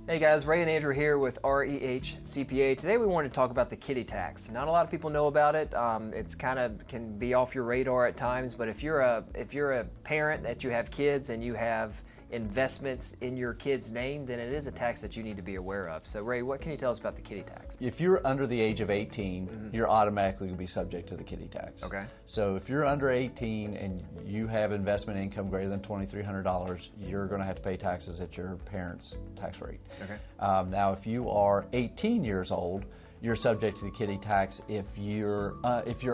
Hey guys, Ray and Andrew here with REH CPA. Today we wanted to talk about the kiddie tax. Not a lot of people know about it. It's kind of can be off your radar at times, but if you're a parent that you have kids and you have investments in your kid's name, then it is a tax that you need to be aware of. So Ray, what can you tell us about the kiddie tax? If you're under the age of 18, you're automatically going to be subject to the kiddie tax. Okay. So if you're under 18 and you have investment income greater than $2,300, you're going to have to pay taxes at your parents' tax rate. Okay. Now, if you are 18 years old, you're subject to the kiddie tax if your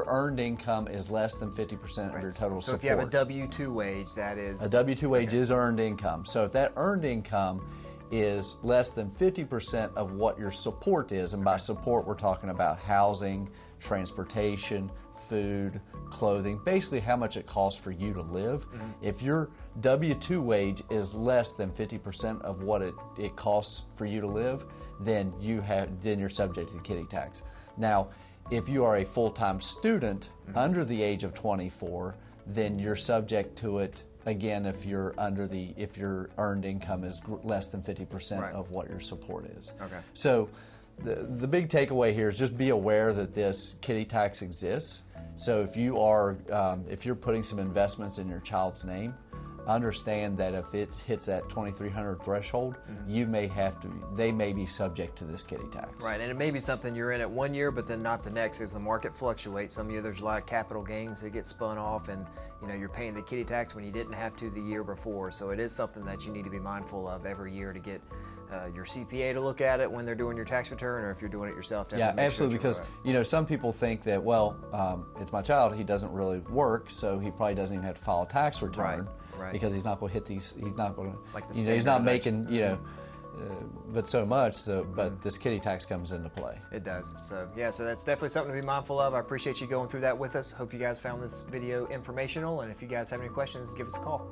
earned income is less than 50% of your total support. So if you have a W-2 wage, that is... A W-2 wage is earned income. So if that earned income is less than 50% of what your support is, and by support we're talking about housing, transportation, food, clothing, basically how much it costs for you to live. If your W-2 wage is less than 50% of what it costs for you to live, then you're subject to the kiddie tax. Now, if you are a full-time student under the age of 24, then you're subject to it again if your earned income is less than 50% of what your support is. Okay. So the big takeaway here is just be aware that this kiddie tax exists. So if you're putting some investments in your child's name, understand that if it hits that 2,300 threshold, they may be subject to this kiddie tax. Right, and it may be something you're in at 1 year, but then not the next as the market fluctuates. Some year there's a lot of capital gains that get spun off, and you're paying the kiddie tax when you didn't have to the year before. So it is something that you need to be mindful of every year to get your CPA to look at it when they're doing your tax return, or if you're doing it yourself. Yeah, absolutely, because some people think that, well, it's my child, he doesn't really work, so he probably doesn't even have to file a tax return. Right. Because he's not going to hit these, he's not going to, like he's not making, but so much. So, but this kiddie tax comes into play. It does. So yeah, so that's definitely something to be mindful of. I appreciate you going through that with us. Hope you guys found this video informational, and if you guys have any questions, give us a call.